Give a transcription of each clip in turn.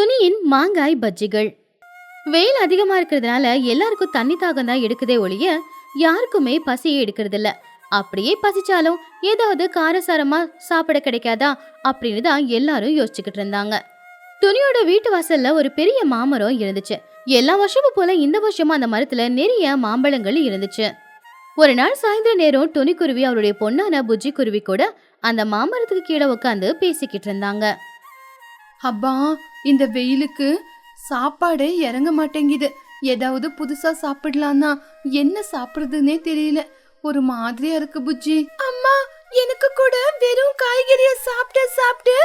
துணியின் மாங்காய் பஜ்ஜிகள். வெயில் அதிகமா இருக்கிறதுனால எல்லாருக்கும் தண்ணி தாகம் தான் எடுக்குதே ஒழிய யாருக்குமே பசியே எடுக்கிறது இல்ல. அப்படியே பசிச்சாலும் ஏதாவது காரசாரமா சாப்பிட கிடைக்காதா அப்படின்னு தான் எல்லாரும் யோசிச்சுக்கிட்டு இருந்தாங்க. துணியோட வீட்டு வாசல்ல ஒரு பெரிய மாமரம் இருந்துச்சு. எல்லா வருஷமும் போல இந்த வருஷமும் அந்த மரத்துல நிறைய மாம்பழங்கள் இருந்துச்சு. ஒரு நாள் சாயந்தர நேரம் துணிக்குருவி அவருடைய பொண்ணான புஜ்ஜி குருவி கூட அந்த மாமரத்துக்கு கீழே உட்காந்து பேசிக்கிட்டு இருந்தாங்க. அப்பா, இந்த வெயிலுக்கு சாப்பாடே இறங்க மாட்டேங்குது. ஏதாவது புதுசா சாப்பிடலான்னா என்ன சாப்பிடுறதுன்னே தெரியல. ஒரு மாதிரியா இருக்கு புஜ்ஜி. அம்மா, எனக்கு கூட வெறும் காய்கறிய சாப்பிட்டு சாப்பிட்டு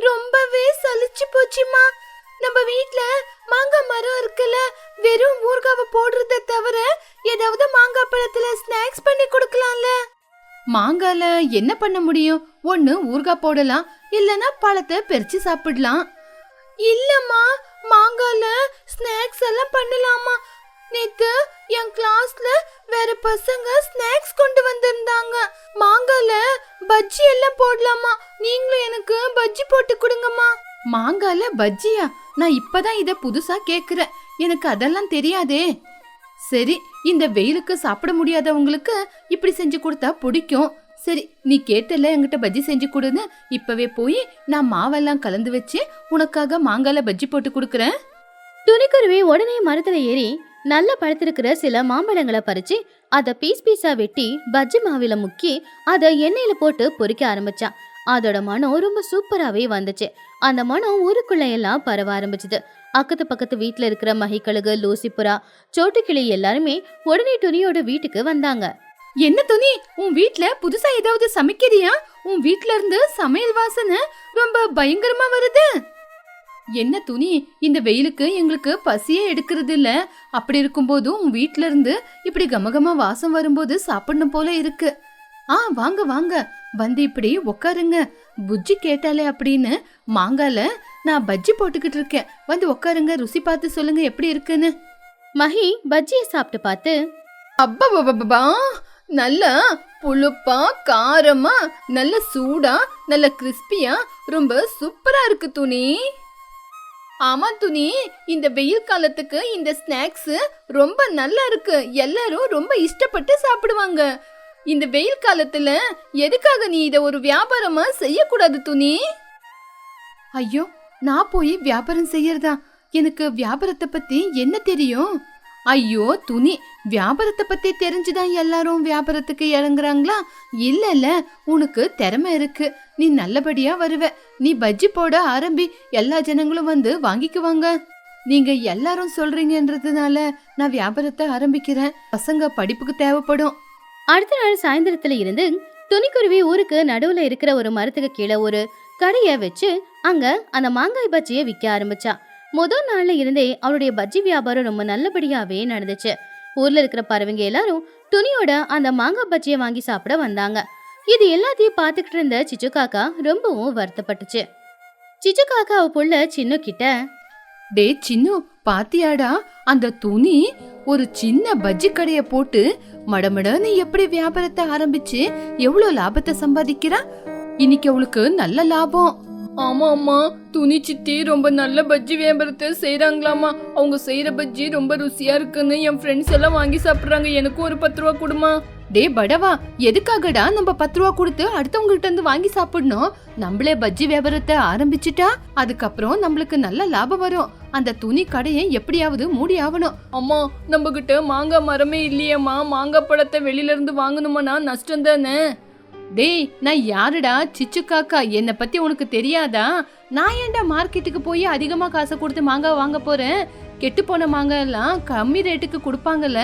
ரொம்பவே சலிச்சு போச்சுமா. நம்ம வீட்ல மாங்காய் மரம் இருக்குல்ல, வெறும் ஊறுகாவை போடுறத தவிர ஏதாவது மாங்காய் பழத்துல ஸ்நாக்ஸ் பண்ணி கொடுக்கலாம்ல. மாங்கால என்ன பண்ண முடியும்? ஒண்ணு ஊறுகாய் போடலாம், இல்லனா பழத்தை பறிச்சு சாப்பிடலாம். இல்லம்மா, மாங்கால ஸ்நாக்ஸ் எல்லாம் பண்ணலாமா? நேத்து என் கிளாஸ்ல வேற பசங்க ஸ்நாக்ஸ் கொண்டு வந்திருந்தாங்க. மாங்கால பஜ்ஜி எல்லாம் போடலாமா? நீங்களும் எனக்கு பஜ்ஜி போட்டு கொடுங்கம்மா. மாங்கால பஜ்ஜியா? நான் இப்பதான் இத புதுசா கேக்குறேன். எனக்கு அதெல்லாம் தெரியாதே. சரி, இந்த வெயிலுக்கு சாப்பிட முடியாதவங்களுக்கு இப்படி செஞ்சு கொடுத்தா பிடிக்கும். சரி, நீ கேட்டல என்கிட்ட பஜ்ஜி செஞ்சு கொடுன்னு. இப்பவே போய் நான் மாவெல்லாம் கலந்து வச்சு உனக்காக மாங்கால பஜ்ஜி போட்டு கொடுக்கறேன். துணிக்குருவி உடனே மரத்துல ஏறி நல்ல பழுத்திருக்கிற சில மாம்பழங்களை பறிச்சு அதை பீஸ் பீஸா வெட்டி பஜ்ஜி மாவில முக்கி அதை எண்ணெயில போட்டு பொரிக்க ஆரம்பிச்சான். அதோட மனம் ரொம்ப சூப்பராவே வந்துச்சு. அந்த மனம் ஊருக்குள்ள எல்லாம் பரவ ஆரம்பிச்சது. அக்கத்து பக்கத்து வீட்டுல இருக்கிற மகிக்கழுகு, லூசிப்புறா, சோட்டுக்கிளி எல்லாருமே உடனே துணியோட வீட்டுக்கு வந்தாங்க. என்ன துணி, உன் வீட்ல புதுசா ஏதாவது சமைக்கிறியா? உன் வீட்ல இருந்து சமையல் வாசனை ரொம்ப பயங்கரமா வருது. என்ன துணி, இந்த வெயிலுக்கு எங்களுக்கு பசியே எடுக்கிறது இல்ல. அப்படி இருக்கும்போதும் உன் வீட்ல இருந்து இப்படி கமகமா வாசம் வரும்போது சாப்பிடணும் போல இருக்கு. வாங்க வாங்க, வந்து இப்படி உட்காருங்க. புஜ்ஜி கேட்டாலே அப்படின்னு மாங்கால நான் பஜ்ஜி போட்டுக்கிட்டு இருக்கேன். வந்து உட்காருங்க, ருசி பார்த்து சொல்லுங்க எப்படி இருக்குன்னு. மஹி பஜ்ஜியை சாப்பிட்டு பார்த்து, அப்பா, நல்ல புழுப்பா, காரமா, நல்ல சூடா, நல்ல கிறிஸ்பியா, ரொம்ப சூப்பரா இருக்கு துணி. ஆமா துணி, இந்த வெயில் காலத்துக்கு இந்த ஸ்நாக்ஸ் ரொம்ப நல்லா இருக்கு. எல்லாரும் ரொம்ப இஷ்டப்பட்டு சாப்பிடுவாங்க. இந்த வெயில் காலத்துல எதுக்காக நீ இத ஒரு வியாபாரமா செய்யக்கூடாது துணி? ஐயோ, நான் போய் வியாபாரம் செய்யறதா? எனக்கு வியாபாரத்தை பத்தி என்ன தெரியும்? ஐயோ துணி, வியாபாரத்தை பத்தி தெரிஞ்சுதான் எல்லாரும் வியாபாரத்துக்கு இறங்குறாங்களா? இல்ல, உனக்கு திறமை இருக்கு. நீ நல்லபடியா வருவ. நீ பஜ்ஜி போட ஆரம்பி, எல்லா ஜனங்களும் வந்து வாங்கிக்குவாங்க. நீங்க எல்லாரும் சொல்றீங்கன்றதுனால நான் வியாபாரத்தை ஆரம்பிக்கிறேன். பசங்க படிப்புக்கு தேவைப்படும். அடுத்த நாள் சாயந்தரத்துல இருந்து துணிக்குருவி ஊருக்கு நடுவுல இருக்கிற ஒரு மரத்துக்கு கீழே ஒரு கடைய வச்சு அங்க அந்த மாங்காய் பஜ்ஜியை விற்க ஆரம்பிச்சா. முதல் நாள்ல இருந்தே அவருடைய பஜ்ஜி வியாபாரம் ரொம்ப நல்லபடியாவே நடந்துச்சு. ஊர்ல இருக்கிற பறவைங்க எல்லாரும் துணியோட அந்த மாங்காய் பஜ்ஜியை வாங்கி சாப்பிட வந்தாங்க. இது எல்லாத்தையும் பாத்துக்கிட்டு இருந்த சிச்சு காக்கா ரொம்பவும் வருத்தப்பட்டுச்சு. சிச்சு காக்கா அவ புள்ள சின்ன கிட்ட, டே சின்னு, பாத்தியாடா, அந்த துணி ஒரு சின்ன பஜ்ஜி கடைய போட்டு மடமடன்னு எப்படி வியாபாரத்தை ஆரம்பிச்சு எவ்வளவு லாபத்தை சம்பாதிக்கிறா. இன்னைக்கு அவளுக்கு நல்ல லாபம். ஆமா அம்மா, துணி சித்தி ரொம்ப நல்ல பஜ்ஜி வியாபாரத்தை செய்யறாங்களாமா. அவங்க செய்யற பஜ்ஜி ரொம்ப ருசியா இருக்குன்னு என் ஃப்ரெண்ட்ஸ் எல்லாம் வாங்கி சாப்பிடுறாங்க. எனக்கும் ஒரு 10 ரூபா கொடுமா. டே படவா, எதுக்காகடா நம்ம 10 ரூபா கொடுத்து அடுத்தவங்க கிட்ட இருந்து வாங்கி சாப்பிடணும்? நம்மளே பஜ்ஜி வியாபாரத்தை ஆரம்பிச்சுட்டா அதுக்கப்புறம் நம்மளுக்கு நல்ல லாபம் வரும். அந்த துணி கடையை எப்படியாவது மூடி ஆகணும். அம்மா, நம்ம கிட்ட மாங்காய் மரமே இல்லையம்மா. மாங்காய் பழத்தை வெளியில இருந்து வாங்கணுமானா நஷ்டம் தானே. டேய், நான் யாருடா? சிச்சு காக்கா. என்னை பத்தி உனக்கு தெரியாதா? நான் ஏன்டா மார்க்கெட்டுக்கு போய் அதிகமா காசை கொடுத்து மாங்காய் வாங்க போறேன்? கெட்டு போன மாங்காய் எல்லாம் கம்மி ரேட்டுக்கு கொடுப்பாங்கல்ல,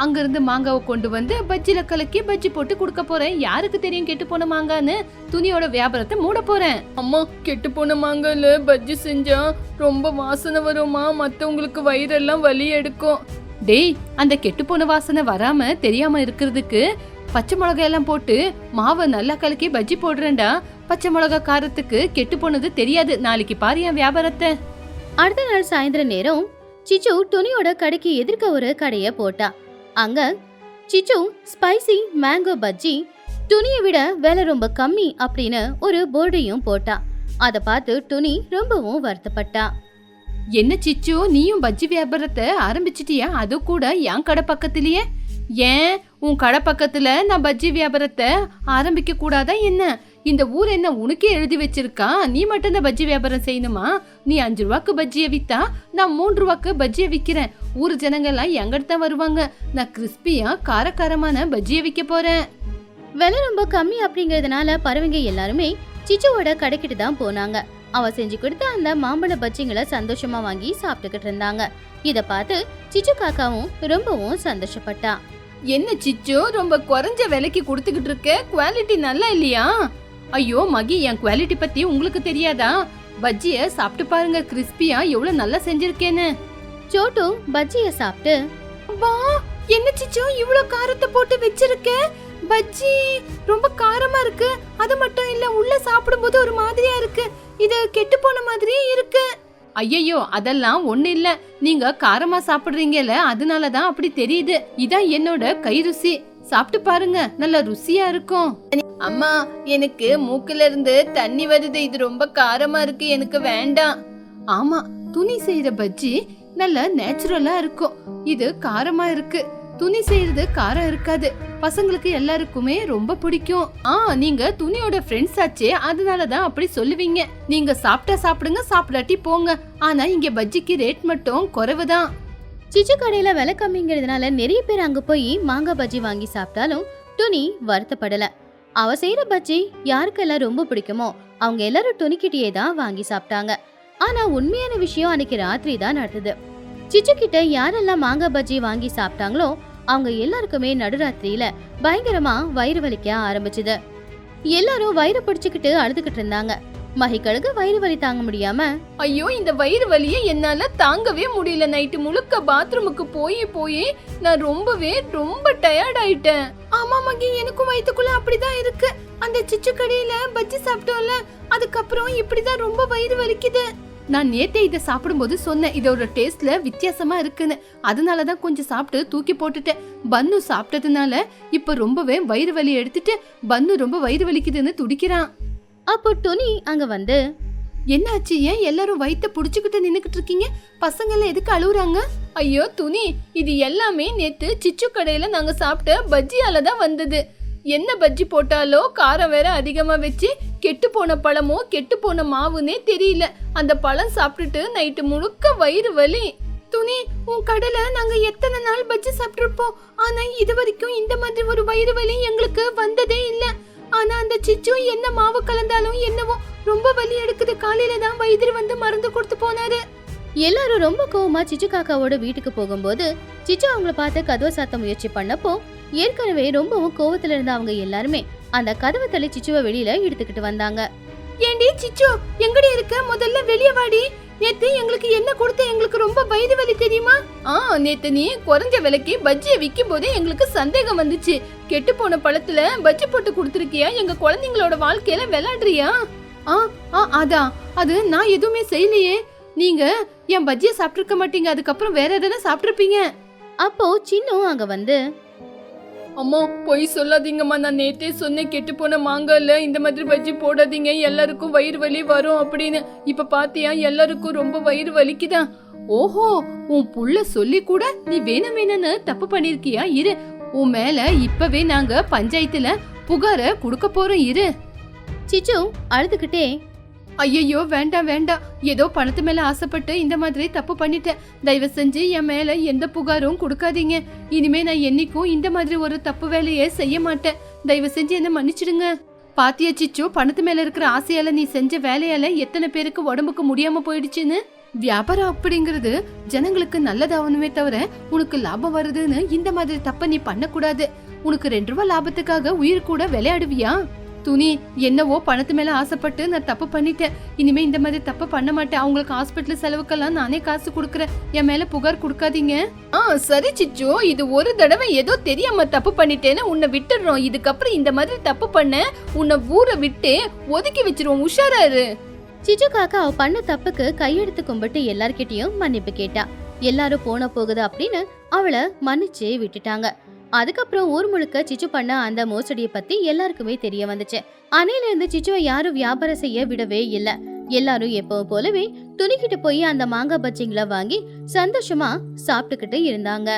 அங்கிருந்து மாங்காவை கொண்டு வந்து பஜ்ஜில கலக்கி பஜ்ஜி போட்டு கொடுக்க போறேன். யாருக்கு தெரியும் கெட்டு போன மாங்கான்னு? துணியோட வியாபாரத்தை மூட போறேன். அம்மா, கெட்டு போன மாங்காயில பஜ்ஜி செஞ்சா ரொம்ப வாசனை வருமா? மத்தவங்களுக்கு வயிறெல்லாம் வலி எடுக்கும். டேய், அந்த கெட்டு போன வாசனை வராம தெரியாம இருக்கிறதுக்கு பச்சை மிளகாய் எல்லாம் போட்டு மாவை நல்லா கலக்கி பஜ்ஜி போடுறேன்டா. பச்சை மிளகாய் காரத்துக்கு கெட்டு போனது தெரியாது. நாளைக்கு பாரு என் வியாபாரத்தை. அடுத்த நாள் சாயந்தர நேரம் சிச்சு துணியோட கடைக்கு எதிர்க்க ஒரு கடைய போட்டா. அங்க சிச்சு ஸ்பைசி மேங்கோ பஜ்ஜி துணியை விட விலை ரொம்ப கம்மி அப்படின்னு ஒரு போர்டையும் போட்டா. அதை பார்த்து துணி ரொம்பவும் வருத்தப்பட்டா. என்ன சிச்சு, நீயும் பஜ்ஜி வியாபாரத்தை ஆரம்பிச்சிட்டியா? அது கூட என் கடை பக்கத்திலேயே. ஏன் உன் கடை பக்கத்துல நான் பஜ்ஜி வியாபாரத்தை ஆரம்பிக்க கூடாதா என்ன? இந்த ஊர் என்ன உனக்கே எழுதி வச்சிருக்கா? நீ மட்டும் தான் பஜ்ஜி வியாபாரம் செய்யணுமா? நீ 5 ரூபாய்க்கு பஜ்ஜியை வித்தா நான் 3 ரூபாய்க்கு பஜ்ஜியை விக்கிறேன். ஊர் ஜனங்க எல்லாம் எங்கிட்ட தான் வருவாங்க. நான் கிறிஸ்பியா காரக்காரமான பஜ்ஜியை விற்க போறேன். விலை ரொம்ப கம்மி அப்படிங்கறதுனால பறவைங்க எல்லாருமே சிச்சுவோட கடைக்கிட்டு தான் போனாங்க. அவ செஞ்சு கொடுத்த அந்த மாம்பழ பஜ்ஜிங்களை சந்தோஷமா வாங்கி சாப்பிட்டுக்கிட்டு இருந்தாங்க. இத பார்த்து சிச்சு காக்காவும் ரொம்பவும் சந்தோஷப்பட்டா. என்ன சிச்சு, ரொம்ப குறைஞ்ச விலைக்கு கொடுத்துக்கிட்டு இருக்க? குவாலிட்டி நல்லா இல்லையா? ஐயோ மகி, என் குவாலிட்டி பத்தி உங்களுக்கு தெரியாதா? பஜ்ஜிய சாப்பிட்டு பாருங்க, கிறிஸ்பியா எவ்வளவு நல்லா செஞ்சிருக்கேன்னு. சோட்டு பஜ்ஜிய சாப்பிட்டு, வா, என்ன சிச்சு இவ்ளோ காரத்தை போட்டு வச்சிருக்க? பஜ்ஜி ரொம்ப காரமா இருக்கு. அது மட்டும் இல்ல, உள்ள சாப்பிடும்போது ஒரு மாதிரியா இருக்கு. இது கெட்டு போன மாதிரியே இருக்கு. ஐயோ, அதெல்லாம் ஒண்ணு இல்ல, நீங்க காரமா சாப்பிடுறீங்கல, அதனாலதான் அப்படி தெரியுது. இதான் என்னோட கை ருசி. சாப்பிட்டு பாருங்க, நல்ல ருசியா இருக்கும். அம்மா, எனக்கு மூக்குல இருந்து தண்ணி வருது. இது ரொம்ப காரமா இருக்கு, எனக்கு வேண்டாம். ஆமா, துணி செய்யற பஜ்ஜி நல்ல நேச்சுரலா இருக்கும். இது காரமா இருக்கு. துணி செய்யறது காரம் இருக்காது. பசங்களுக்கு எல்லாருக்குமே ரொம்ப பிடிக்கும். நீங்க துணியோட ஃப்ரெண்ட்ஸ் ஆச்சே, அதனாலதான் அப்படி சொல்லுவீங்க. நீங்க சாப்பிட்டா சாப்பிடுங்க, சாப்பிடாட்டி போங்க. ஆனா இங்க பஜ்ஜிக்கு ரேட் மட்டும் குறைவுதான். சிச்சு கடையில விலை கம்மிங்கிறதுனால நிறைய பேர் அங்க போய் மாங்காய் பஜ்ஜி வாங்கி சாப்பிட்டாலும் துணி வருத்தப்படல. அவ செய்யற பஜ்ஜி யாருக்கெல்லாம் ரொம்ப பிடிக்குமோ அவங்க எல்லாரும் துணிக்கிட்டே தான் வாங்கி சாப்பிட்டாங்க. ஆனா உண்மையான விஷயம் அன்னைக்கு ராத்திரி தான் நடந்தது. சிச்சு கிட்ட யாரெல்லாம் மாங்காய் பஜ்ஜி வாங்கி சாப்பிட்டாங்களோ அவங்க எல்லாருக்குமே நடுராத்திரியில பயங்கரமா வயிறு வலிக்க ஆரம்பிச்சுது. எல்லாரும் வயிறு பிடிச்சுக்கிட்டு அழுதுகிட்டு இருந்தாங்க. மகிக்கழுகு வயிறு வலி தாங்க முடியாம, ஐயோ, இந்த வயிறு வலியை என்னால தாங்கவே முடியல. நைட்டு முழுக்க பாத்ரூமுக்கு போய் நான் ரொம்ப டயர்ட் ஆயிட்டேன். ஆமா மகி, எனக்கும் வயித்துக்குள்ள அப்படிதான் இருக்கு. அந்த சிச்சு கடையில பஜ்ஜி சாப்பிட்டோம்ல, அதுக்கப்புறம் இப்படிதான் ரொம்ப வயிறு வலிக்குது. நான் நேத்தே இதை சாப்பிடும்போது சொன்னேன், இதோட டேஸ்ட்ல வித்தியாசமா இருக்குன்னு. அதனாலதான் கொஞ்சம் சாப்பிட்டு தூக்கி போட்டுட்டேன். பன்னு சாப்பிட்டதுனால இப்ப ரொம்பவே வயிறு வலி எடுத்துட்டு பன்னு ரொம்ப வயிறு வலிக்குதுன்னு துடிக்கிறான். அப்போ துணி அங்க வந்து, என்னாச்சு? ஏன் எல்லாரும் வயித்தை புடிச்சுக்கிட்டு நின்னுக்கிட்டு இருக்கீங்க? பசங்க எல்லாம் எதுக்கு அழுவுறாங்க? ஐயோ துணி, இது எல்லாமே நேத்து சிச்சு கடையில நாங்க சாப்பிட்ட பஜ்ஜியால தான் வந்தது. என்ன பஜ்ஜி போட்டாலோ காரம் வேற அதிகமா வச்சு, கெட்டு போன பழமோ கெட்டு போன மாவுன்னே தெரியல. அந்த பழம் சாப்பிட்டுட்டு நைட்டு முழுக்க வயிறு வலி. துணி, உன் கடையில நாங்க எத்தனை நாள் பஜ்ஜி சாப்பிட்டுருப்போம். ஆனா இது வரைக்கும் இந்த மாதிரி ஒரு வயிறு வலி எங்களுக்கு வந்ததே இல்ல. ஆனா அந்த சிச்சு என்ன மாவு கலந்தாலும் என்னவோ ரொம்ப வலி எடுக்குது. காலையில தான் வைத்தியர் வந்து மருந்து கொடுத்து போனாரு. எல்லாரும் ரொம்ப கோவமா சிச்சு காக்காவோட வீட்டுக்கு போகும்போது சிச்சு அவங்கள பார்த்து கதவை சாத்த முயற்சி பண்ணப்போ ஏற்கனவே ரொம்பவும் கோவத்துல இருந்த அவங்க எல்லாருமே அந்த கதவை தள்ளி சிச்சுவை வெளியில எடுத்துக்கிட்டு வந்தாங்க. ஏண்டி சிச்சு, எங்கடி இருக்க? முதல்ல வெளியே வாடி. நேத்து எங்களுக்கு என்ன கொடுத்த? எங்களுக்கு ரொம்ப வயிறு வலி தெரியுமா? நேத்து நீ குறைஞ்ச விலைக்கு பஜ்ஜியை விற்கும் போதே எங்களுக்கு சந்தேகம் வந்துச்சு. கெட்டு போன பழத்துல பஜ்ஜி போட்டு கொடுத்துருக்கியா? எங்க குழந்தைங்களோட வாழ்க்கையில விளையாடுறியா? அதான், அது நான் எதுவுமே செய்யலையே. நீங்க என் பஜ்ஜியை சாப்பிட்டுருக்க மாட்டீங்க, அதுக்கப்புறம் வேற எதனா சாப்பிட்டுருப்பீங்க. அப்போ சின்னும் அங்க வந்து, அம்மா பொய் சொல்லாதீங்கம்மா, நான் நேத்தே சொன்னேன் கெட்டு போன மாங்கால இந்த மாதிரி பஜ்ஜி போடாதீங்க, எல்லாருக்கும் வயிறு வலி வரும் அப்படின்னு. இப்ப பாத்தியா, எல்லாருக்கும் ரொம்ப வயிறு வலிக்குதான். ஓஹோ, உன் புள்ள சொல்லி கூட நீ வேணும்னு தப்பு பண்ணிருக்கியா? இரு, உன் மேல இப்பவே நாங்க பஞ்சாயத்துல புகார குடுக்க போறோம். இரு. சிச்சு அழுதுகிட்டே, ஐயோ வேண்டாம் வேண்டாம், ஏதோ பணத்து மேல ஆசைப்பட்டு இந்த மாதிரி தப்பு பண்ணிட்டேன். தயவு செஞ்சு என் மேல எந்த புகாரும் கொடுக்காதீங்க. இனிமே நான் என்னைக்கும் இந்த மாதிரி ஒரு தப்பு வேலையே செய்ய மாட்டேன். தயவு செஞ்சு என்ன மன்னிச்சிடுங்க. பாத்தியா சிச்சு, பணத்து மேல இருக்கிற ஆசையால நீ செஞ்ச வேலையால எத்தனை பேருக்கு உடம்புக்கு முடியாம போயிடுச்சுன்னு. வியாபாரம் அப்படிங்கிறது ஜனங்களுக்கு நல்லதாகணுமே தவிர உனக்கு லாபம் வருதுன்னு இந்த மாதிரி தப்ப நீ பண்ணக்கூடாது. உனக்கு 2 ரூபாய் லாபத்துக்காக உயிர் கூட விளையாடுவியா? துணி, என்னவோ பணத்து மேல ஆசைப்பட்டு நான் தப்பு பண்ணிட்டேன். இனிமே இந்த மாதிரி தப்பு பண்ண மாட்டேன். அவங்களுக்கு ஹாஸ்பிட்டல் செலவுக்கெல்லாம் நானே காசு கொடுக்கறேன். என் மேல புகார் கொடுக்காதீங்க. சரி சிச்சு, இது ஒரு தடவை ஏதோ தெரியாம தப்பு பண்ணிட்டேன்னு உன்னை விட்டுடுறோம். இதுக்கப்புறம் இந்த மாதிரி தப்பு பண்ண உன்னை ஊரை விட்டு ஒதுக்கி வச்சிருவோம். உஷாராரு. சிச்சு காக்கா அவ பண்ண தப்புக்கு கையெடுத்து கும்பிட்டு எல்லார்கிட்டயும் மன்னிப்பு கேட்டா. எல்லாரும் போன போகுது அப்படின்னு அவளை மன்னிச்சு விட்டுட்டாங்க. அதுக்கப்புறம் ஊர் முழுக்க சிச்சு பண்ண அந்த மோசடியை பத்தி எல்லாருக்குமே தெரிய வந்துச்சு. அன்னையில இருந்து சிச்சுவை யாரும் வியாபாரம் செய்ய விடவே இல்ல. எல்லாரும் எப்பவும் போலவே துணிக்கிட்டு போய் அந்த மாங்காய் பஜ்ஜிங்களை வாங்கி சந்தோஷமா சாப்பிட்டுக்கிட்டு இருந்தாங்க.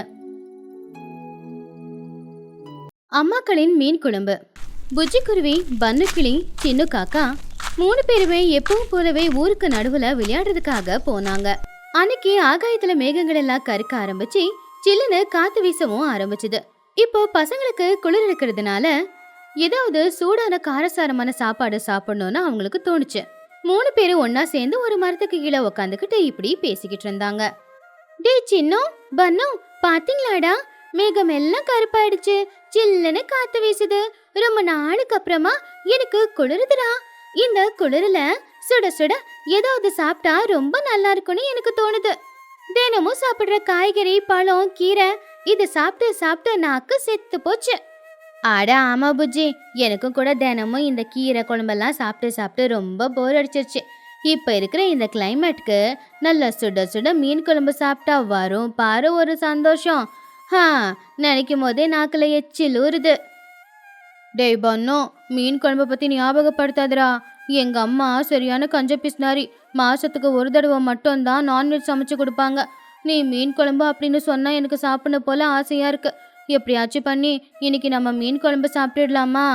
அம்மாக்களின் மீன் குழம்பு. புஜ்ஜி குருவி, பன்னு கிளி, சின்ன காக்கா 3 பேருமே எப்பவும் போலவே ஊருக்கு நடுவுல விளையாடுறதுக்காக போனாங்க. அன்னைக்கு ஆகாயத்துல மேகங்கள் எல்லாம் கருக்க ஆரம்பிச்சு சில்லுன்னு காத்து வீசவும் ஆரம்பிச்சுது. இப்போ பசங்களுக்கு குளிர் இருக்கிறதுனால ஏதாவது சூடான காரசாரமான சாப்பாடு சாப்பிடணும்னு அவங்களுக்கு தோணுச்சு. 3 பேரும் ஒன்னா சேர்ந்து ஒரு மரத்துக்கு கீழே உக்காந்துக்கிட்டு இப்படி பேசிக்கிட்டு இருந்தாங்க. டே சின்னோ, பன்னு, பாத்தீங்களாடா, மேகம் எல்லாம் கருப்பாயிடுச்சு, சில்லுன்னு காத்து வீசுது. ரொம்ப நாளுக்கு அப்புறமா எனக்கு குளிருதுடா. இந்த குளிர்ல சுட சுட ஏதாவது சாப்பிட்டா ரொம்ப நல்லா இருக்கும்னு எனக்கு தோணுது. தினமும் சாப்பிடுற காய்கறி, பழம், கீரை இது சாப்பிட்டு சாப்பிட்டு நாக்கு செத்து போச்சு. அட ஆமா புஜ்ஜி, எனக்கும் கூட தினமும் இந்த கீரை குழம்பெல்லாம் சாப்பிட்டு சாப்பிட்டு ரொம்ப போர் அடிச்சிருச்சு. இப்ப இருக்கிற இந்த கிளைமேட்க்கு நல்ல சுட சுட மீன் குழம்பு சாப்பிட்டா வரும் பாரு ஒரு சந்தோஷம். நினைக்கும் போதே நாக்குல எச்சில் ஊறுது. டேய் பன்னு, மீன் குழம்பு பத்தி ஞாபகப்படுத்தாதரா. எங்க அம்மா சரியான கஞ்ச பிஸ்னாரி. மாசத்துக்கு ஒரு தடவை மட்டும்தான் நான்வெஜ் சமைச்சு கொடுப்பாங்க. நீ மீன் குழம்பு அப்படின்னு சொன்னா எனக்கு சாப்பிடணும் போல ஆசையா இருக்கு. எப்படியாச்சும் பண்ணி இன்னைக்கு நம்ம மீன் குழம்பு சாப்பிட்டுடலாமா?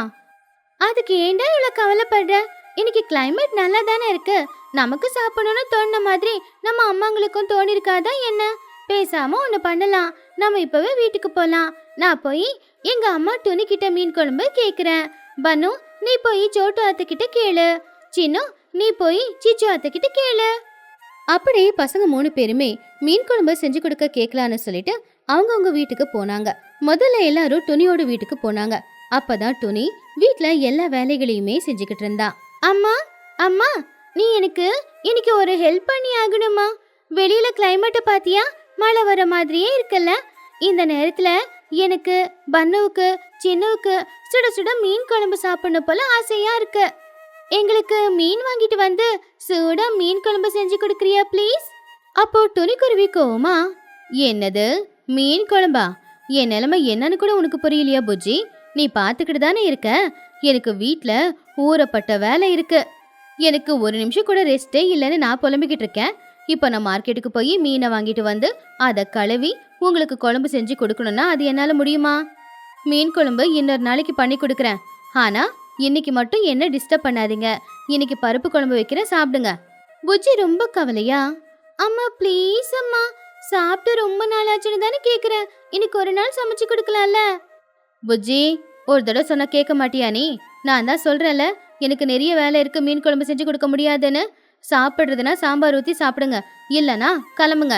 அதுக்கு ஏன்டா இவ்வளவு கவலைப்படுற? இன்னைக்கு கிளைமேட் நல்லா தானே இருக்கு. நமக்கு சாப்பிடணும்னு தோணுன மாதிரி நம்ம அம்மாங்களுக்கும் தோணிருக்காதா என்ன? பேசாம ஒண்ணு பண்ணலாம், நம்ம இப்பவே வீட்டுக்கு போலாம். நான் போய் எங்க அம்மா துணிக்கிட்ட மீன் குழம்பு கேக்குறேன். பன்னு, நீ போய் சோட்டு அத்தைக்கிட்ட கேளு. சின்னு, நீ போய் சிச்சு அத்தைக்கிட்ட கேளு. அப்படி பசங்க 3 பேருமே மீன் குழம்பு செஞ்சு கொடுக்க கேட்கலான்னு சொல்லிட்டு அவங்கவுங்க வீட்டுக்கு போனாங்க. முதல்ல எல்லாரும் துணியோட வீட்டுக்கு போனாங்க. அப்பதான் துணி வீட்டுல எல்லா வேலைகளையுமே செஞ்சுக்கிட்டு இருந்தா. அம்மா, அம்மா, நீ எனக்கு இன்னைக்கு ஒரு ஹெல்ப் பண்ணி ஆகணுமா? வெளியில கிளைமேட்டை பாத்தியா? மழை வர மாதிரியே இருக்குல்ல. இந்த நேரத்துல எனக்கு பன்னுவுக்கு, சின்னுவுக்கு சுட சுட மீன் குழம்பு சாப்பிடணும் போல ஆசையா இருக்கு. எங்களுக்கு மீன் வாங்கிட்டு வந்து சூடா மீன் குழம்பு செஞ்சு கொடுக்குறியா ப்ளீஸ்? அப்போ துணிக்குருவி கோவமா, என்னது மீன் குழம்பா? என் நிலைமை என்னன்னு கூட உனக்கு புரியலையா புஜ்ஜி? நீ பாத்துக்கிட்டு தானே இருக்க. எனக்கு வீட்ல ஊறப்பட்ட வேலை இருக்கு. எனக்கு ஒரு நிமிஷம் கூட ரெஸ்டே இல்லைன்னு நான் புலம்பிக்கிட்டு இருக்கேன். இப்போ நான் மார்க்கெட்டுக்கு போய் மீனை வாங்கிட்டு வந்து அதை கழுவி உங்களுக்கு குழம்பு செஞ்சு கொடுக்கணும்னா அது என்னால முடியுமா? மீன் குழம்பு இன்னொரு நாளைக்கு பண்ணி கொடுக்குறேன். ஆனா இன்னைக்கு மட்டும் என்ன டிஸ்டர்ப் பண்ணாதீங்க. இன்னைக்கு பருப்பு குழம்பு வைக்கிறேன், சாப்பிடுங்க. புஜ்ஜி ரொம்ப கவலையா, அம்மா ப்ளீஸ் அம்மா, சாப்பிட்டு ரொம்ப நாள் ஆச்சுன்னு தானே கேக்குறேன். இன்னைக்கு ஒரு நாள் சமைச்சு கொடுக்கலாம்ல? புஜ்ஜி, ஒரு தடவை சொன்னா கேட்க மாட்டியா நீ? நான் தான் சொல்றேன்ல, எனக்கு நிறைய வேலை இருக்கு, மீன் குழம்பு செஞ்சு கொடுக்க முடியாதுன்னு. சாப்பிடுறதுனா சாம்பார் ஊத்தி சாப்பிடுங்க, இல்லனா கிளம்புங்க.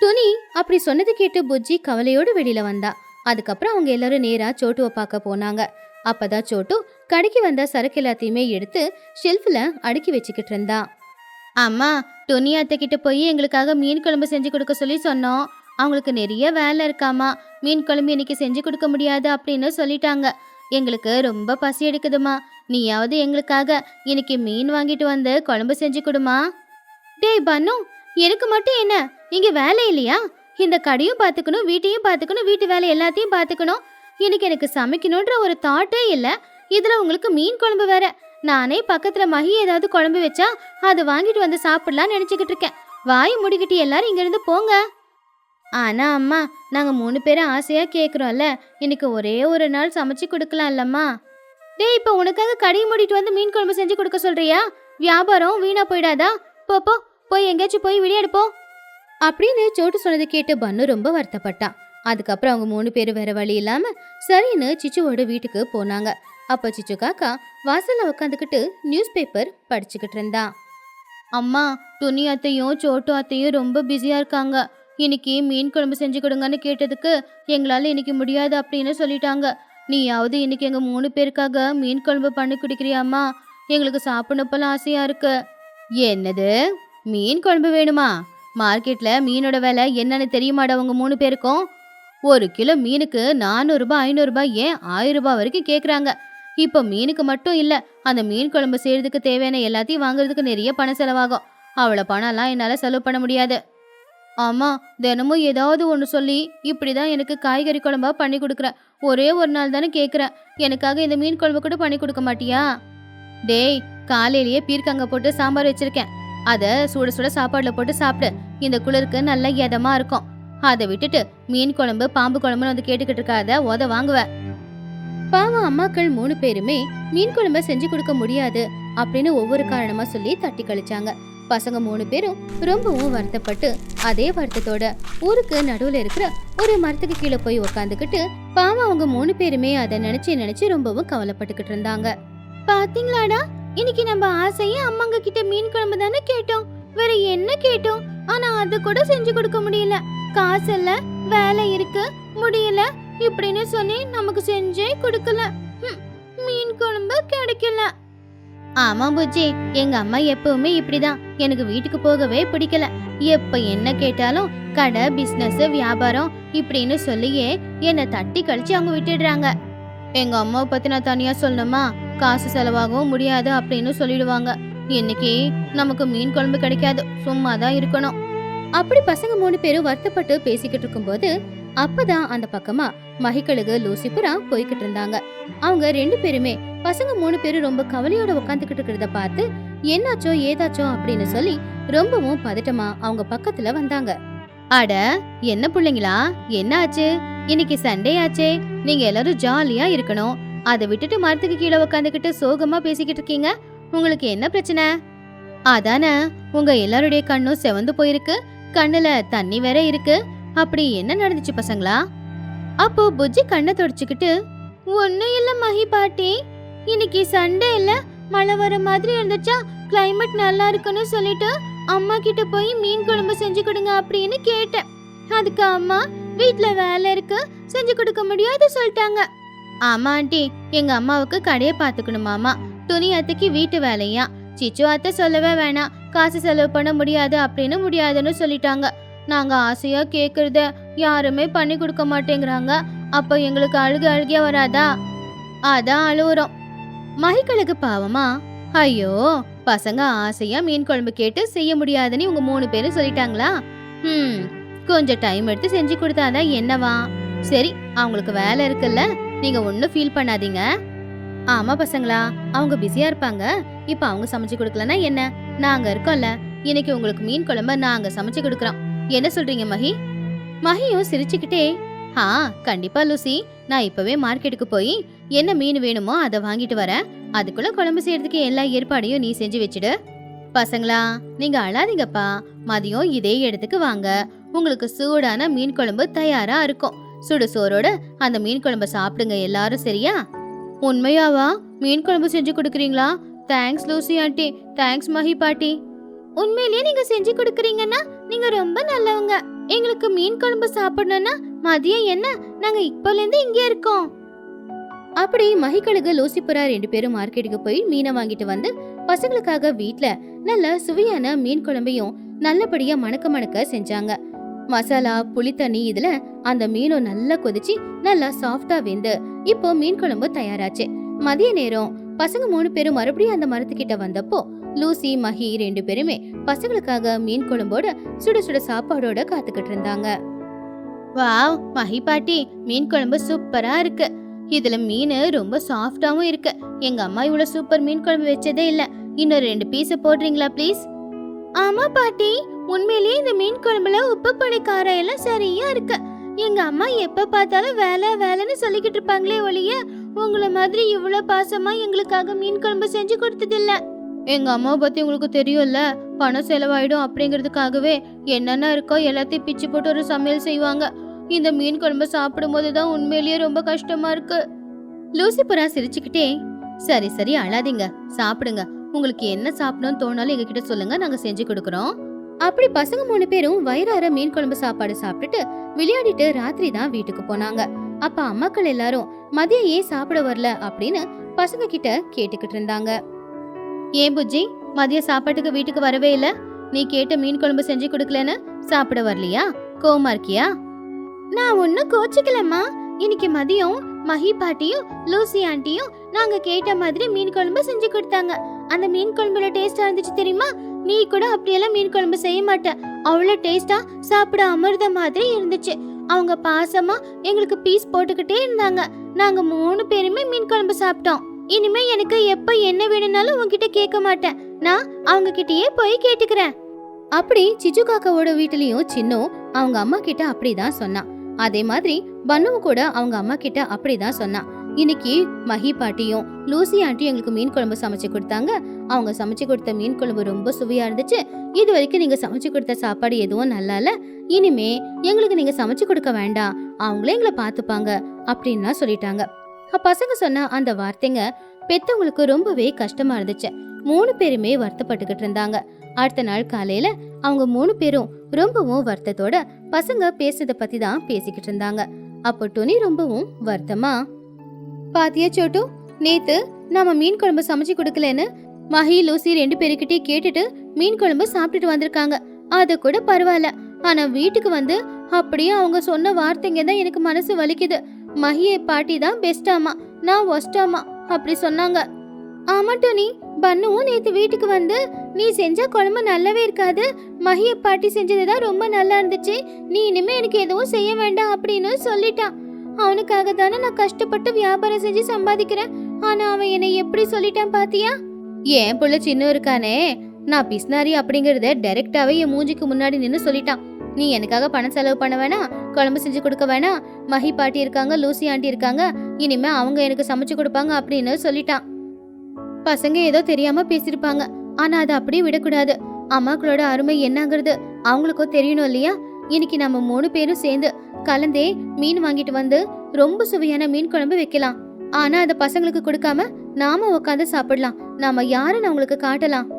துணி அப்படி சொன்னது கேட்டு புஜ்ஜி கவலையோடு வெளியில வந்தா. அதுக்கப்புறம் அவங்க எல்லாரும் நேரா சோட்டுவை பார்க்க போனாங்க. அப்பதான் சோட்டு கடைக்கு வந்த சரக்கு எல்லாத்தையுமே எடுத்து ஷெல்ஃப்ல அடுக்கி வச்சுக்கிட்டு இருந்தா. அம்மா, துணி அத்தை கிட்ட போய் எங்களுக்காக மீன் குழம்பு செஞ்சு கொடுக்க சொல்லி சொன்னோம். அவங்களுக்கு நிறைய வேலை இருக்காமா, மீன் குழம்பு இன்னைக்கு செஞ்சு கொடுக்க முடியாது அப்படின்னு சொல்லிட்டாங்க. எங்களுக்கு ரொம்ப பசி எடுக்குதுமா, நீயாவது எங்களுக்காக இன்னைக்கு மீன் வாங்கிட்டு வந்து குழம்பு செஞ்சு கொடுமா. டேய் பன்னு, எனக்கு மட்டும் என்ன இங்க வேலை இல்லையா? இந்த கடையும் பாத்துக்கணும், வீட்டையும் பாத்துக்கணும், வீட்டு வேலை எல்லாத்தையும் பாத்துக்கணும். இன்னைக்கு எனக்கு சமைக்கணும்ன்ற ஒரு தாட்டே இல்ல. இதுல உங்களுக்கு மீன் குழம்பு வேற. நானே பக்கத்துல மகி ஏதாவது குழம்பு வச்சா அதை வாங்கிட்டு வந்து சாப்பிடலாம்னு நினைச்சுக்கிட்டு இருக்கேன். வாய் முடிக்கிட்டு எல்லாரும் இங்க இருந்து போங்க. ஆனா அம்மா, நாங்க 3 பேரும் ஆசையா கேக்குறோம்ல, இன்னைக்கு ஒரே ஒரு நாள் சமைச்சு கொடுக்கலாம் இல்லம்மா? டேய், இப்ப உனக்காக கடையை மூடிட்டு வந்து மீன் குழம்பு செஞ்சு கொடுக்க சொல்றியா? வியாபாரம் வீணா போயிடாதா? போ போய் எங்கேயாச்சும் போய் விளையாடுப்போ அப்படின்னு சோட்டு சொன்னதை கேட்டு பன்னு ரொம்ப வருத்தப்பட்டான். அதுக்கப்புறம் அவங்க 3 பேரும் வேற வழி இல்லாம சரின்னு சிச்சுவோட வீட்டுக்கு போனாங்க. அப்ப சிச்சு காக்கா வாசல்ல உட்காந்துக்கிட்டு நியூஸ் பேப்பர் படிச்சுக்கிட்டு இருந்தா. அம்மா, துணி அத்தையும் சோட்டு அத்தையும் ரொம்ப பிஸியா இருக்காங்க. இன்னைக்கு மீன் குழம்பு செஞ்சு கொடுங்கன்னு கேட்டதுக்கு எங்களால இன்னைக்கு முடியாது அப்படின்னு சொல்லிட்டாங்க. நீயாவது இன்னைக்கு எங்க 3 பேருக்காக மீன் குழம்பு பண்ணி குடிக்கிறியாம்மா? எங்களுக்கு சாப்பிடணும் போல ஆசையா இருக்கு. என்னது, மீன் குழம்பு வேணுமா? மார்க்கெட்ல மீனோட விலை என்னன்னு தெரியுமாடா உங்க 3 பேருக்கும்? 1 கிலோ மீனுக்கு 400 ரூபாய், 500 ரூபாய், ஏன் 1000 ரூபாய் வரைக்கும் கேக்குறாங்க. இப்போ மீனுக்கு மட்டும் இல்ல, அந்த மீன் குழம்பு செய்யறதுக்கு தேவையான எல்லாத்தையும் வாங்குறதுக்கு நிறைய பணம் செலவாகும். அவ்வளவு பணம்லாம் என்னால செலவு பண்ண முடியாது. ஆமா, தினமும் ஏதாவது ஒன்று சொல்லி இப்படிதான் எனக்கு காய்கறி குழம்பா பண்ணி கொடுக்குற. ஒரே ஒரு நாள் தானே கேட்குறேன், எனக்காக இந்த மீன் குழம்பு கூட பண்ணி கொடுக்க மாட்டியா? டேய், காலையிலேயே பீர்க்கங்க போட்டு சாம்பார் வச்சிருக்கேன். அத சுட சுட சாப்பாடுல போட்டு சாப்பிடு. இந்த குளிருக்கு நல்ல இதமா இருக்கும். அதை விட்டுட்டு மீன் குழம்பு பாம்பு குழம்புன்னு வந்து கேட்டுக்கிட்டு இருக்காத, உத வாங்குவ. பாவம் அம்மாக்கள் 3 பேருமே மீன் குழம்ப செஞ்சு கொடுக்க முடியாது அப்படின்னு ஒவ்வொரு காரணமா சொல்லி தட்டி கழிச்சாங்க. பசங்க 3 பேரும் ரொம்பவும் வருத்தப்பட்டு அதே வருத்தத்தோட ஊருக்கு நடுவுல இருக்கிற ஒரு மரத்துக்கு கீழே போய் உக்காந்துக்கிட்டு பாவம் அவங்க 3 பேருமே அதை நினைச்சு ரொம்பவும் கவலைப்பட்டுக்கிட்டு இருந்தாங்க. பாத்தீங்களாடா, இன்னைக்கு நம்ம ஆசையே அம்மாங்க கிட்ட மீன் குழம்பு தானே கேட்டோம், வேற என்ன கேட்டோம்? ஆனா அது கூட செஞ்சு கொடுக்க முடியல. காசு இல்ல, வேலை இருக்கு, முடியல இப்படின்னு சொல்லி நமக்கு செஞ்சே கொடுக்கல. மீன் குழம்பு கிடைக்கல. ஆமா புஜ்ஜி, எங்க அம்மா எப்பவுமே இப்படிதான். எனக்கு வீட்டுக்கு போகவே பிடிக்கல. எப்ப என்ன கேட்டாலும் கடை, பிசினஸ், வியாபாரம் இப்படின்னு சொல்லியே என்னை தட்டி கழிச்சு அவங்க விட்டுடுறாங்க. எங்க அம்மாவை பத்தி நான் தனியா சொல்லணுமா? காசு செலவாகவும் முடியாது அப்படின்னு சொல்லிடுவாங்க. இன்னைக்கு நமக்கு மீன் குழம்பு கிடைக்காது, சும்மா தான் இருக்கணும். அப்படி பசங்க 3 பேரும் வருத்தப்பட்டு பேசிக்கிட்டு இருக்கும்போது அப்பதான் அந்த பக்கமா மகிக்கழுகு லூசிபுரா போய்கிட்டு இருந்தாங்க. அவங்க 2 பேருமே பசங்க 3 பேரும் ரொம்ப கவலையோட உட்காந்துக்கிட்டு இருக்கிறத பார்த்து என்னாச்சோ ஏதாச்சோ அப்படின்னு சொல்லி ரொம்பவும் பதட்டமா அவங்க பக்கத்துல வந்தாங்க. அட என்ன பிள்ளைங்களா, என்ன ஆச்சு? இன்னைக்கு சண்டே ஆச்சே, நீங்க எல்லாரும் ஜாலியா இருக்கணும். அதை விட்டுட்டு மரத்துக்கு கீழே உட்காந்துக்கிட்டு சோகமா பேசிக்கிட்டு இருக்கீங்க. உங்களுக்கு என்ன பிரச்சனை? அதானே, உங்க எல்லாருடைய கண்ணும் செவந்து போயிருக்கு, கண்ணுல தண்ணி வேற இருக்கு. அப்படி என்ன நடந்துச்சு பசங்களா? அப்போ புஜ்ஜி கண்ணை தொடச்சுக்கிட்டு, ஒன்னும் இல்ல மஹி பாட்டி, இன்னைக்கு சண்டே இல்ல, மழை வர மாதிரி இருந்துச்சா, கிளைமேட் நல்லா இருக்குன்னு சொல்லிட்டு அம்மா கிட்ட போய் மீன் குழம்பு செஞ்சு கொடுங்க அப்படின்னு கேட்டேன். அதுக்கு அம்மா வீட்ல வேலை இருக்கு, செஞ்சு கொடுக்க முடியாது சொல்லிட்டாங்க. ஆமா ஆண்டி, எங்க அம்மாவுக்கு கடையை பாத்துக்கணுமாமா, துணி அத்தைக்கு வீட்டு வேலையா, சிச்சு அத்தை சொல்லவே வேணாம், காசு செலவு பண்ண முடியாது அப்படின்னு முடியாதுன்னு சொல்லிட்டாங்க. நாங்க ஆசையா கேக்குறத யாருமே பண்ணி கொடுக்க மாட்டேங்கிறாங்க. அப்ப எங்களுக்கு அழுகியா வராதா? அதான் அழுவுறோம். மகிக்கழுகு பாவமா, ஐயோ பசங்க ஆசையா மீன் குழம்பு கேட்டு செய்ய முடியாதுன்னு இவங்க 3 பேரும் சொல்லிட்டாங்களா? கொஞ்சம் டைம் எடுத்து செஞ்சு கொடுத்தாதான் என்னவா? சரி, அவங்களுக்கு வேலை இருக்குல்ல, நீங்க ஒன்னும் ஃபீல் பண்ணாதீங்க. ஆமா பசங்களா, அவங்க பிஸியா இருப்பாங்க. இப்ப அவங்க சமைச்சு கொடுக்கலன்னா என்ன, நாங்க இருக்கோம்ல, இன்னைக்கு உங்களுக்கு மீன் குழம்பு நாங்க சமைச்சு கொடுக்கறோம். என்ன சொல்றீங்க மஹி? மஹியும் சிரிச்சுக்கிட்டே, கண்டிப்பா லூசி, நான் இப்பவே மார்க்கெட்டுக்கு போய் என்ன மீன் வேணுமோ அதை வாங்கிட்டு வரேன். அதுக்குள்ள குழம்பு செய்யறதுக்கு எல்லா ஏற்பாடையும் நீ செஞ்சு வச்சுடு. பசங்களா நீங்க அழாதீங்கப்பா, மதியம் இதே இடத்துக்கு வாங்க, உங்களுக்கு சூடான மீன் குழம்பு தயாரா இருக்கும். சுடு சோறோட அந்த மீன் குழம்பு சாப்பிடுங்க எல்லாரும், சரியா? உண்மையாவா மீன் குழம்பு செஞ்சு கொடுக்குறீங்களா? Thanks Lucy aunty, thanks Mahi பாட்டி. உண்மையிலேயே நீங்க செஞ்சு கொடுக்குறீங்கன்னா நீங்க ரொம்ப நல்லவங்க. எங்களுக்கு மீன் குழம்பு சாப்பிடணும்னா மதியம் என்ன, நாங்க இப்பல இருந்து இங்கே இருக்கோம். அப்படி மகிக்கழுகு லூசிபுரா 2 பேரும் மார்க்கெட்டுக்கு போய் மீனை வாங்கிட்டு வந்து பசங்களுக்காக வீட்ல நல்ல சுவையான மீன் குழம்பையும் நல்லபடியா மணக்க செஞ்சாங்க. மசாலா, புளி தண்ணி இதுல அந்த மீனும் நல்லா கொதிச்சு நல்லா சாஃப்டா வெந்து இப்போ மீன் குழம்பு தயாராச்சு. மதிய நேரம் பசங்க 3 பேரும் மறுபடியும் அந்த மரத்துக்கிட்ட வந்தப்போ லூசி, மஹி 2 பேருமே பசங்களுக்காக மீன் குழம்போட சுட சுட சாப்பாடோட காத்துக்கிட்டு இருந்தாங்க. வாவ் மஹி பாட்டி, மீன் குழம்பு சூப்பரா இருக்கு. இதுல மீன் ரொம்ப சாஃப்டாவும் இருக்கு. எங்க அம்மா இவ்வளவு சூப்பர் மீன் குழம்பு வச்சதே இல்ல. இன்னொரு 2 பீஸ் போடுறீங்களா ப்ளீஸ்? ஆமா பாட்டி, உண்மையிலேயே இந்த மீன் குழம்புல உப்பு புளி காரம் எல்லாம் சரியா இருக்கு. எங்க அம்மா எப்ப பார்த்தாலும் வேலைன்னு சொல்லிக்கிட்டு இருப்பாங்களே ஒழிய உங்களை மாதிரி இவ்வளவு பாசமா எங்களுக்காக மீன் குழம்பு செஞ்சு கொடுத்தது இல்ல. எங்க அம்மாவை பத்தி உங்களுக்கு தெரியும்ல, பணம் செலவாயிடும் அப்படிங்கிறதுக்காகவே என்னென்ன இருக்கோ எல்லாத்தையும் பிச்சு போட்டு ஒரு சமையல் செய்வாங்க. இந்த மீன் குழம்பு சாப்பிடும் போதுதான் உண்மையிலேயே ரொம்ப கஷ்டமா இருக்கு. லூசிபுரா சிரிச்சுக்கிட்டே, சரி அழாதீங்க, சாப்பிடுங்க. உங்களுக்கு என்ன சாப்பிடணும்னு தோணாலும் எங்ககிட்ட சொல்லுங்க, நாங்க செஞ்சு கொடுக்கறோம். அப்படி பசங்க 3 பேரும் வயிறார மீன் குழம்பு சாப்பாடு சாப்பிட்டுட்டு விளையாடிட்டு ராத்திரி தான் வீட்டுக்கு போனாங்க. அப்ப அம்மாக்கள் எல்லாரும் மதியம் ஏன் சாப்பிட வரல அப்படின்னு பசங்க கிட்ட கேட்டுக்கிட்டு இருந்தாங்க. ஏன் புஜ்ஜி, மதிய சாப்பாட்டுக்கு வீட்டுக்கு வரவே இல்ல? நீ கேட்ட மீன் குழம்பு செஞ்சு கொடுக்கலன்னு சாப்பிட வரலையா? கோவமா இருக்கியா? நான் ஒன்னும் கோச்சிக்கலம்மா. இன்னைக்கு மதியம் மஹி பாட்டியும் லூசி ஆண்டியும் நாங்க கேட்ட மாதிரி மீன் குழம்பு செஞ்சு கொடுத்தாங்க. அந்த மீன் குழம்புல டேஸ்டா இருந்துச்சு தெரியுமா? நீ கூட அப்படியெல்லாம் மீன் குழம்பு செய்ய மாட்ட, அவ்வளவு டேஸ்டா சாப்பிட அமிர்த மாதிரி இருந்துச்சு. அவங்க பாசமா எங்களுக்கு பீஸ் போட்டுக்கிட்டே இருந்தாங்க. நாங்க 3 பேருமே மீன் குழம்பு சாப்பிட்டோம். இனிமே எனக்கு எப்ப என்ன வேணும்னாலும் உன்கிட்ட கேட்க மாட்டேன். நான் அவங்க கிட்டயே போய் கேட்டுக்கிறேன். அப்படி சிச்சு காக்காவோட வீட்லயும் சின்னு அவங்க அம்மா கிட்ட அப்படிதான் சொன்னான். அதே மாதிரி பன்னுவும் கூட அவங்க அம்மா கிட்ட அப்படிதான் சொன்னான். இன்னைக்கு மஹி பாட்டியும் லூசி ஆண்டியும் எங்களுக்கு மீன் குழம்பு சமைச்சு கொடுத்தாங்க. அவங்க சமைச்சு கொடுத்த மீன் குழம்பு ரொம்ப சுவையா இருந்துச்சு. இது வரைக்கும் நீங்க சமைச்சு கொடுத்த சாப்பாடு எதுவும் நல்லா இல்ல. இனிமே எங்களுக்கு நீங்க சமைச்சு கொடுக்க வேண்டாம், அவங்களே எங்களை பாத்துப்பாங்க அப்படின்னு சொல்லிட்டாங்க. பசங்க சொன்ன அந்த வார்த்தைங்க பெத்தவங்களுக்கு ரொம்பவே கஷ்டமா இருந்துச்சு. 3 பேருமே வருத்தப்பட்டுக்கிட்டு இருந்தாங்க. அடுத்த நாள் காலையில அவங்க 3 பேரும் ரொம்பவும் வருத்தத்தோட பசங்க பேசுறத பத்தி தான் பேசிக்கிட்டு இருந்தாங்க. அப்போ டொனி ரொம்பவும் வருத்தமா, பாத்தியா சோட்டு, நேத்து நாம மீன் குழம்பு சமைச்சு கொடுக்கலன்னு மஹி லூசி 2 பேருக்கிட்டே கேட்டுட்டு மீன் குழம்பு சாப்பிட்டுட்டு வந்திருக்காங்க. அது கூட பரவாயில்ல. ஆனா வீட்டுக்கு வந்து அப்படியே அவங்க சொன்ன வார்த்தைங்க தான் எனக்கு மனசு வலிக்குது. மஹியை பாட்டி தான் பெஸ்டாமா, நான் ஒஸ்டாமா அப்படி சொன்னாங்க. ஆமா டோனி, பன்னுவும் நேத்து வீட்டுக்கு வந்து நீ செஞ்ச குழம்பு நல்லாவே இருக்காது, மஹிய பாட்டி செஞ்சதுதான் ரொம்ப நல்லா இருந்துச்சு, நீ இனிமே எனக்கு எதுவும் செய்ய வேண்டாம் அப்படின்னு சொல்லிட்டான். அவனுக்காக தானே நான் கஷ்டப்பட்டு வியாபாரம் செஞ்சு சம்பாதிக்கிறேன். ஆனா அவன் என்னை எப்படி சொல்லிட்டான் பாத்தியா? ஏன் புள்ள சின்ன இருக்கானே, நான் பிஸ்னாரி அப்படிங்கறத டைரக்டாவே என் மூஞ்சிக்கு முன்னாடி நின்னு சொல்லிட்டான். நீ எனக்காக பணம் செலவு பண்ண வேணாம், குழம்பு செஞ்சு கொடுக்க வேணாம், மஹி பாட்டி இருக்காங்க, லூசி ஆண்டி இருக்காங்க, இனிமே அவங்க எனக்கு சமைச்சு கொடுப்பாங்க அப்படின்னு சொல்லிட்டான். பசங்க ஏதோ தெரியாம பேசிருப்பாங்க, ஆனா அதை அப்படியே விடக்கூடாது. அம்மாக்களோட அருமை என்னங்கிறது அவங்களுக்கும் தெரியணும் இல்லையா? இன்னைக்கு நம்ம 3 பேரும் சேர்ந்து கலந்தே மீன் வாங்கிட்டு வந்து ரொம்ப சுவையான மீன் குழம்பு வைக்கலாம். ஆனா அதை பசங்களுக்கு கொடுக்காம நாம உட்காந்து சாப்பிடலாம். நாம யாருன்னு அவங்களுக்கு காட்டலாம்.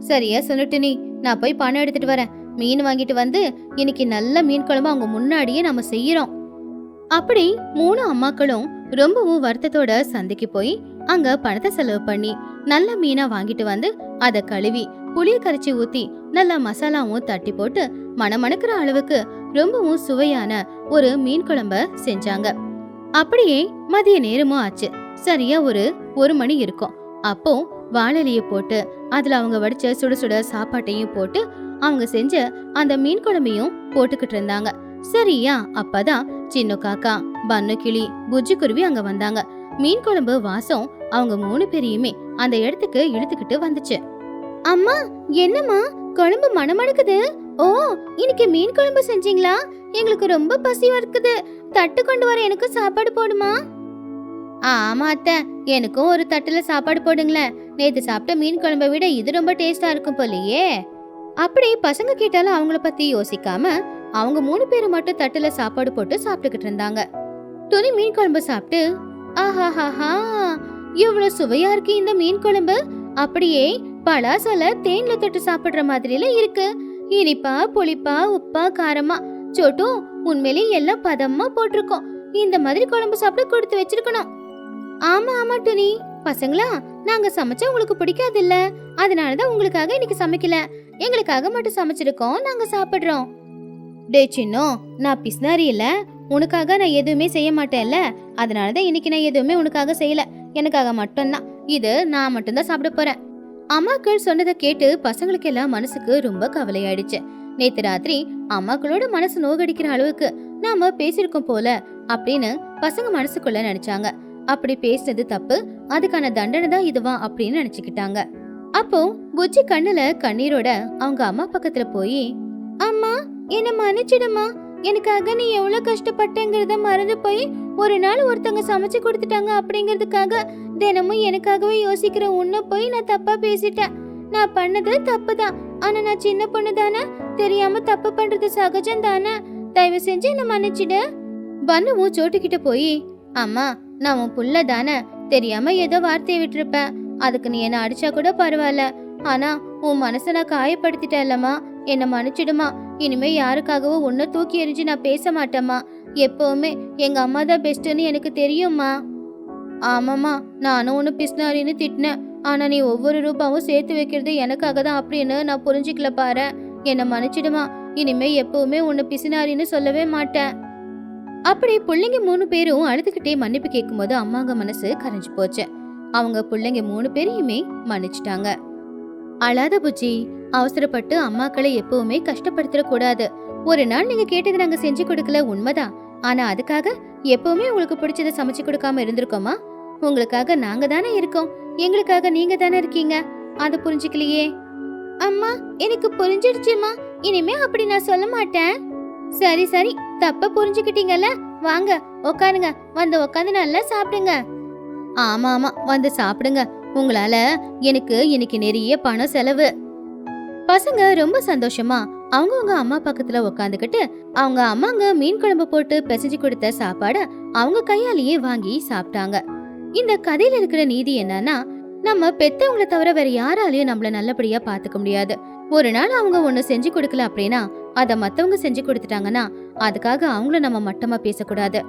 சரியா சொல்லிட்டு நீ, நான் போய் பணம் எடுத்துட்டு வரேன். மீன் வாங்கிட்டு வந்து இன்னைக்கு நல்ல மீன் குழம்பு அவங்க முன்னாடியே நம்ம செய்யறோம். அப்படி 3 அம்மாக்களும் ரொம்பவும் வருத்தத்தோட சந்தைக்கு போய் அங்க பணத்தை செலவு பண்ணி நல்ல மீனா வாங்கிட்டு வந்து அதை கழுவி புளிய கரைச்சி ஊத்தி நல்ல மசாலாவும் தட்டி போட்டு மணமணக்கிற அளவுக்கு ரொம்பவும் சுவையான ஒரு மீன் குழம்ப செஞ்சாங்க. அப்படியே மதிய நேரமும் ஆச்சு. சரியா ஒரு 1 மணி இருக்கும். அப்போ வாழலைய போட்டு அதுல அவங்க வடிச்ச சுட சுட சாப்பாட்டையும் போட்டு அவங்க செஞ்ச அந்த மீன் குழம்பையும் போட்டுக்கிட்டு இருந்தாங்க. சரியா அப்பதான் சின்ன காக்கா, பன்னு கிளி, புஜ்ஜி குருவி அங்க வந்தாங்க. மீன் குழம்பு வாசம் அவங்க 3 பேரையுமே அந்த இடத்துக்கு இழுத்துக்கிட்டு வந்துச்சு. அம்மா, என்னம்மா குழம்பு மணமணக்குது? ஓ, இன்னைக்கு மீன் குழம்பு செஞ்சீங்களா? எங்களுக்கு ரொம்ப பசியா இருக்குது, தட்டு கொண்டு வர எனக்கு சாப்பாடு போடுமா? ஆமா அத்தை, எனக்கும் ஒரு தட்டுல சாப்பாடு போடுங்களேன். நேத்து சாப்பிட்ட மீன் குழம்பை விட இது ரொம்ப டேஸ்டா இருக்கும் போலயே. அப்படி பசங்க கேட்டாலும் அவங்கள பத்தி யோசிக்காம அவங்க 3 பேரும் மட்டும் தட்டுல சாப்பாடு போட்டு சாப்பிட்டுக்கிட்டு இருந்தாங்க. துணி மீன் குழம்பு சாப்பிட்டு, ஆஹாஹாஹா, எவ்வளவு சுவையா இருக்கு இந்த மீன் குழம்பு. அப்படியே பலாசல தேன்ல தொட்டு சாப்பிடுற மாதிரில இருக்கு. இனிப்பா, புளிப்பா, உப்பா, காரமா. சோட்டு, உண்மையிலே எல்லாம் பதமா போட்டிருக்கோம். இந்த மாதிரி குழம்பு சாப்பிட கொடுத்து வச்சிருக்கணும். ஆமா ஆமா துணி, பசங்களா, நாங்க சமைச்சா உங்களுக்கு பிடிக்காது இல்ல, அதனாலதான் உங்களுக்காக இன்னைக்கு சமைக்கல, எங்களுக்காக மட்டும் சமைச்சிருக்கோம், நாங்க சாப்பிடுறோம். டே சின்னோ, நான் பிஸ்னாரி இல்ல, உனக்காக நான் எதுவுமே செய்ய மாட்டேன்ல, அதனாலதான் இன்னைக்கு நான் எதுவுமே உனக்காக செய்யல, எனக்காக மட்டும்தான். இது நான் மட்டும்தான் சாப்பிட போறேன். அம்மாக்கள் சொன்னதை கேட்டு பசங்களுக்கு எல்லாம் மனசுக்கு ரொம்ப கவலையாயிடுச்சு. நேத்து ராத்திரி அம்மாக்களோட மனசு நோகடிக்கிற அளவுக்கு நாம பேசிருக்கோம் போல அப்படின்னு பசங்க மனசுக்குள்ள நினைச்சாங்க. அப்படி பேசுனது தப்பு, அதுக்கான தண்டனை தான் இதுவா அப்படின்னு நினைச்சுக்கிட்டாங்க. அப்போ புஜ்ஜி கண்ணுல கண்ணீரோட அவங்க அம்மா பக்கத்துல போய், அம்மா என்ன மன்னிச்சிடுமா, எனக்காக நீ எவ்வளவு கஷ்டப்பட்டங்கிறத மறந்து போய் ஒரு நாள் ஒருத்தங்க சமைச்சு கொடுத்துட்டாங்க அப்படிங்கறதுக்காக தினமும் எனக்காகவே யோசிக்கிற உன்ன போய் நான் தப்பா பேசிட்டேன். நான் பண்ணது தப்புதான், ஆனா நான் சின்ன பொண்ணு தானே, தெரியாம தப்பு பண்றது சகஜம் தானே, தயவு செஞ்சு என்ன மன்னிச்சிடு. பன்னுவும் சோட்டுக்கிட்ட போய், அம்மா நான் உன் புள்ள தானே, தெரியாம ஏதோ வார்த்தையை விட்டுருப்பேன், அதுக்கு நீ என்ன அடிச்சா கூட பரவாயில்ல, ஆனா உன் மனசை நான் காயப்படுத்திட்டேன்லம்மா, என்ன மன்னிச்சிடுமா. இனிமே யாருக்காகவும் உன்னை தூக்கி எறிஞ்சு நான் பேச மாட்டேம்மா, எப்பவுமே எங்க அம்மா தான் பெஸ்ட்னு எனக்கு தெரியும்மா. ஆமாம்மா, நானும் ஒன்று பிஸ்னாரின்னு திட்டினேன், ஆனா நீ ஒவ்வொரு ரூபாவும் சேர்த்து வைக்கிறது எனக்காக தான் அப்படின்னு நான் புரிஞ்சுக்கல பாரு, என்ன மன்னிச்சிடுமா, இனிமே எப்பவுமே உன்னை பிசினாரின்னு சொல்லவே மாட்டேன். அப்படி பிள்ளைங்க 3 பேரும் அழுதுகிட்டே மன்னிப்பு கேட்கும்போது அம்மாங்க மனசு கரைஞ்சு போச்சு. அவங்க பிள்ளைங்க 3 பேரையுமே மன்னிச்சிட்டாங்க. அழாத புஜ்ஜி, அவசரப்பட்டு அம்மாக்களை எப்பவுமே கஷ்டப்படுத்திட கூடாது. ஒரு நாள் நீங்க கேட்டது நாங்க செஞ்சு கொடுக்கல, உண்மைதான், ஆனா அதுக்காக எப்பவுமே உங்களுக்கு பிடிச்சத சமைச்சு கொடுக்காம இருந்திருக்கோமா? உங்களுக்காக நாங்க தானே இருக்கோம், எங்களுக்காக நீங்க தானே இருக்கீங்க. அது புரிஞ்சுக்கலையே. அம்மா எனக்கு புரிஞ்சிடுச்சுமா, இனிமே அப்படி நான் சொல்ல மாட்டேன். சரி சரி, தப்ப புரிஞ்சுக்கிட்டீங்கல்ல, வாங்க உட்காருங்க, வந்து உட்காந்து நல்லா சாப்பிடுங்க. ஆமா ஆமா, வந்து சாப்பிடுங்க, உங்களால எனக்கு இன்னைக்கு நிறைய பணம் செலவு. பசங்க ரொம்ப சந்தோஷமா அவங்கவுங்க அம்மா பக்கத்துல உக்காந்துக்கிட்டு அவங்க அம்மாங்க மீன் குழம்பு போட்டு பிசைஞ்சு கொடுத்த சாப்பாட அவங்க கையாலேயே வாங்கி சாப்பிட்டாங்க. இந்த கதையில இருக்கிற நீதி என்னன்னா, நம்ம பெத்தவங்களை தவிர வேற யாராலையும் நம்மள நல்லபடியா பாத்துக்க முடியாது. ஒரு நாள் அவங்க ஒண்ணு செஞ்சு கொடுக்கல அப்படின்னா, அத மத்தவங்க செஞ்சு கொடுத்துட்டாங்கன்னா அதுக்காக அவங்கள நம்ம மட்டமா பேசக்கூடாது.